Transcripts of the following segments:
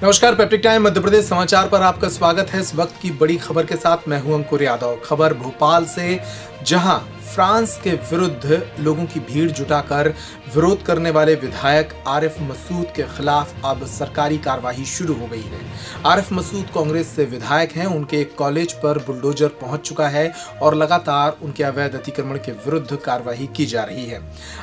नमस्कार, peptic time Madhya Pradesh समाचार पर आपका स्वागत है। इस वक्त की बड़ी खबर के साथ मैं हूं अंकुर यादव। खबर भोपाल से, जहां फ्रांस के विरुद्ध लोगों की भीड़ जुटाकर विरोध करने वाले विधायक आरिफ मसूद के खिलाफ अब सरकारी कार्रवाई शुरू हो गई है। आरिफ मसूद कांग्रेस से विधायक हैं। उनके एक कॉलेज पर बुलडोजर पहुंच चुका है और लगातार उनके अवैध अतिक्रमण के विरुद्ध कार्रवाई की जा रही है।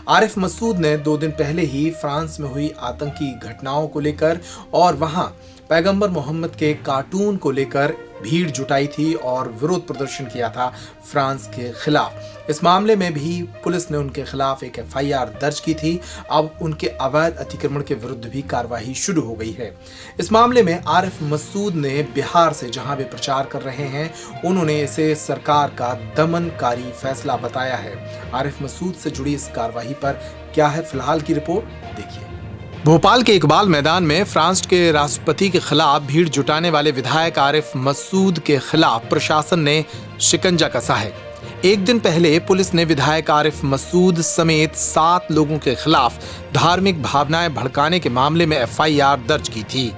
आरिफ मसूद ने 2 दिन पहले ही फ्रांस में हुई आतंकी घटनाओं को लेकर और वहां पैगंबर मोहम्मद के कार्टून को लेकर भीड़ जुटाई थी और विरोध प्रदर्शन किया था फ्रांस के खिलाफ। इस मामले में भी पुलिस ने उनके खिलाफ एक एफआईआर दर्ज की थी। अब उनके अवैध अतिक्रमण के विरुद्ध भी कार्रवाई शुरू हो गई है। इस मामले में आरिफ मसूद ने बिहार से जहां वे प्रचार कर रहे हैं, उन्होंने इसे सरकार का दमनकारी फैसला बताया है। आरिफ मसूद से जुड़ी इस कार्रवाई पर क्या है फिलहाल की रिपोर्ट, देखिए। भोपाल के इकबाल मैदान में फ्रांस के राष्ट्रपति के खिलाफ भीड़ जुटाने वाले विधायक आरिफ मसूद के खिलाफ प्रशासन ने शिकंजा कसा है। एक दिन पहले पुलिस ने विधायक आरिफ मसूद समेत 7 लोगों के खिलाफ धार्मिक भावनाएं भड़काने के मामले में एफआईआर दर्ज की थी।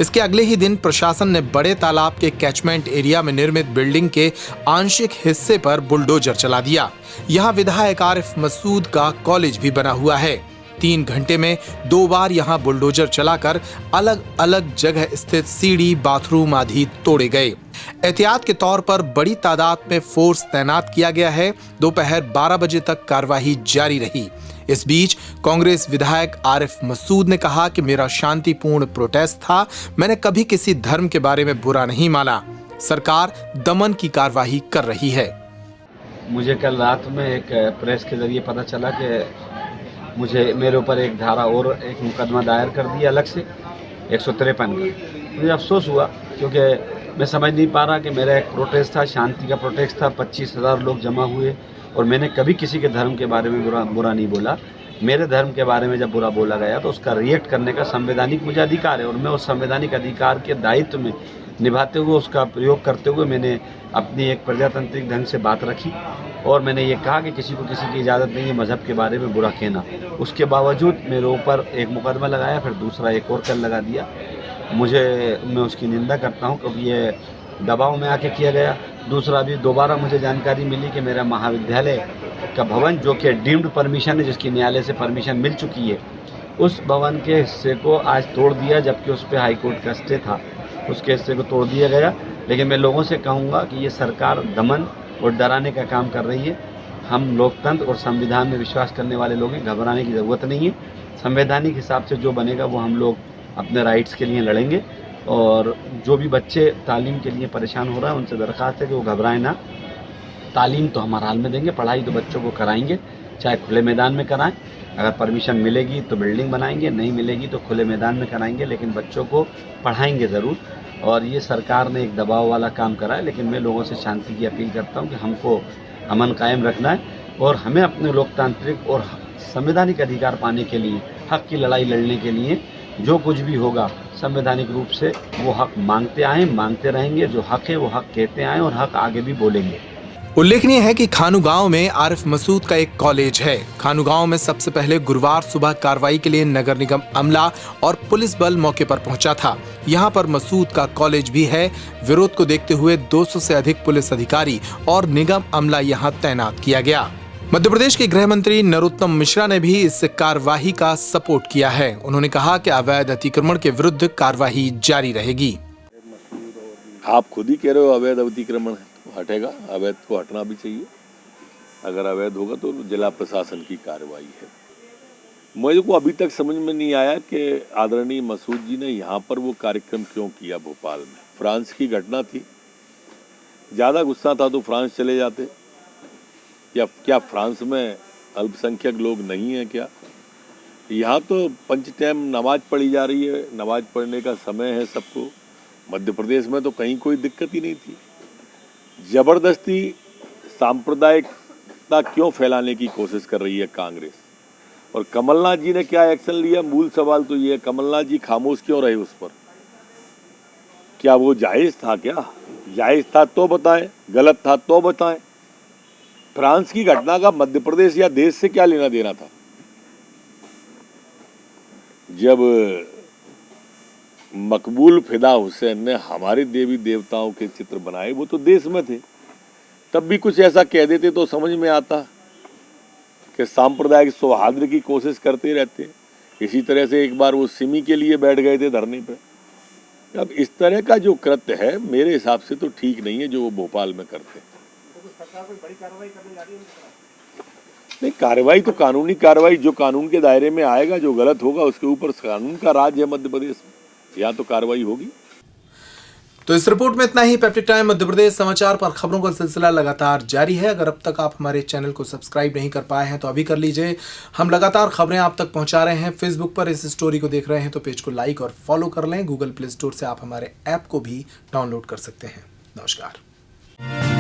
इसके अगले ही दिन प्रशासन ने बड़े तालाब के कैचमेंट एरिया में निर्मित बिल्डिंग के आंशिक हिस्से पर बुलडोजर चला दिया। यहाँ विधायक आरिफ मसूद का कॉलेज भी बना हुआ है। 3 घंटे में 2 बार यहां बुलडोजर चलाकर अलग अलग जगह स्थित सीढ़ी, बाथरूम आदि तोड़े गए। एहतियात के तौर पर बड़ी तादाद में फोर्स तैनात किया गया है। दोपहर 12 बजे तक कार्रवाई जारी रही। इस बीच कांग्रेस विधायक आरिफ मसूद ने कहा कि मेरा शांतिपूर्ण प्रोटेस्ट था, मैंने कभी किसी धर्म के बारे में बुरा नहीं माना। सरकार दमन की कार्रवाई कर रही है। मुझे कल रात में एक प्रेस के जरिए पता चला कि मेरे ऊपर एक धारा और एक मुकदमा दायर कर दिया अलग से 153 का। मुझे अफसोस हुआ क्योंकि मैं समझ नहीं पा रहा कि मेरा एक प्रोटेस्ट था, शांति का प्रोटेस्ट था। 25,000 लोग जमा हुए और मैंने कभी किसी के धर्म के बारे में बुरा नहीं बोला। मेरे धर्म के बारे में जब बुरा बोला गया तो उसका रिएक्ट करने का संवैधानिक मुझे अधिकार है और मैं उस संवैधानिक अधिकार के दायित्व में निभाते हुए, उसका प्रयोग करते हुए मैंने अपनी एक प्रजातांत्रिक ढंग से बात रखी और मैंने ये कहा कि किसी को किसी की इजाज़त नहीं है मज़हब के बारे में बुरा कहना। उसके बावजूद मेरे ऊपर एक मुकदमा लगाया, फिर दूसरा एक और कल लगा दिया। मैं उसकी निंदा करता हूँ क्योंकि ये दबाव में आके किया गया। दूसरा भी दोबारा मुझे जानकारी मिली कि मेरा महाविद्यालय का भवन, जो कि डीम्ड परमिशन है, जिसकी न्यायालय से परमिशन मिल चुकी है, उस भवन के हिस्से को आज तोड़ दिया, जबकि उस पर हाईकोर्ट का स्टे था। उसके हिस्से को तोड़ दिया गया। लेकिन मैं लोगों से कहूँगा कि ये सरकार दमन और डराने का काम कर रही है। हम लोकतंत्र और संविधान में विश्वास करने वाले लोग हैं, घबराने की ज़रूरत नहीं है। संवैधानिक हिसाब से जो बनेगा वो हम लोग अपने राइट्स के लिए लड़ेंगे और जो भी बच्चे तालीम के लिए परेशान हो रहा है उनसे दरख्वास्त है कि वो घबराएं ना। तालीम तो हम हर हाल में देंगे, पढ़ाई तो बच्चों को कराएंगे, चाहे खुले मैदान में कराएं। अगर परमिशन मिलेगी तो बिल्डिंग बनाएंगे, नहीं मिलेगी तो खुले मैदान में कराएंगे, लेकिन बच्चों को पढ़ाएंगे ज़रूर। और ये सरकार ने एक दबाव वाला काम करा है, लेकिन मैं लोगों से शांति की अपील करता हूँ कि हमको अमन कायम रखना है और हमें अपने लोकतांत्रिक और संवैधानिक अधिकार पाने के लिए, हक की लड़ाई लड़ने के लिए जो कुछ भी होगा संवैधानिक रूप से वो हक मांगते आए, मांगते रहेंगे। जो हक है वो हक कहते आए और हक आगे भी बोलेंगे। उल्लेखनीय है कि खानू गांव में आरिफ मसूद का एक कॉलेज है। खानू गांव में सबसे पहले गुरुवार सुबह कार्रवाई के लिए नगर निगम अमला और पुलिस बल मौके पर पहुंचा था। यहां पर मसूद का कॉलेज भी है। विरोध को देखते हुए 200 से अधिक पुलिस अधिकारी और निगम अमला यहां तैनात किया गया। मध्य प्रदेश के गृह मंत्री नरोत्तम मिश्रा ने भी इस कार्रवाई का सपोर्ट किया है। उन्होंने कहा कि अवैध अतिक्रमण के विरुद्ध कार्रवाई जारी रहेगी। आप खुद ही कह रहे हो अवैध अतिक्रमण है, तो हटेगा। अवैध को हटना भी चाहिए। अगर अवैध होगा तो जिला प्रशासन की कार्रवाई है। मुझे को अभी तक समझ में नहीं आया कि आदरणीय मसूद जी ने यहाँ पर वो कार्यक्रम क्यों किया भोपाल में। फ्रांस की घटना थी, ज़्यादा गुस्सा था तो फ्रांस चले जाते, या क्या फ्रांस में अल्पसंख्यक लोग नहीं हैं क्या? यहाँ तो पंच टाइम नमाज पढ़ी जा रही है, नमाज पढ़ने का समय है सबको। मध्य प्रदेश में तो कहीं कोई दिक्कत ही नहीं थी। जबरदस्ती सांप्रदायिकता क्यों फैलाने की कोशिश कर रही है कांग्रेस? और कमलनाथ जी ने क्या एक्शन लिया? मूल सवाल तो ये है, कमलनाथ जी खामोश क्यों रहे उस पर? क्या वो जायज था? क्या जायज था तो बताएं, गलत था तो बताएं। फ्रांस की घटना का मध्य प्रदेश या देश से क्या लेना देना था? जब मकबूल फिदा हुसैन ने हमारे देवी देवताओं के चित्र बनाए, वो तो देश में थे, तब भी कुछ ऐसा कह देते तो समझ में आता कि सांप्रदायिक सौहार्द की कोशिश करते रहते हैं। इसी तरह से एक बार वो सिमी के लिए बैठ गए थे धरने पर। अब इस तरह का जो कृत्य है मेरे हिसाब से तो ठीक नहीं है जो वो भोपाल में करते हैं। नहीं, कार्रवाई तो कानूनी कार्रवाई, जो कानून के दायरे में आएगा, जो गलत होगा उसके ऊपर कानून का राज है मध्य प्रदेश में, यहाँ तो कार्रवाई होगी। तो इस रिपोर्ट में इतना ही। पैप्टिक टाइम मध्य प्रदेश समाचार पर खबरों का सिलसिला लगातार जारी है। अगर अब तक आप हमारे चैनल को सब्सक्राइब नहीं कर पाए हैं तो अभी कर लीजिए। हम लगातार खबरें आप तक पहुंचा रहे हैं। फेसबुक पर इस स्टोरी को देख रहे हैं तो पेज को लाइक और फॉलो कर लें। गूगल प्ले स्टोर से आप हमारे ऐप को भी डाउनलोड कर सकते हैं। नमस्कार।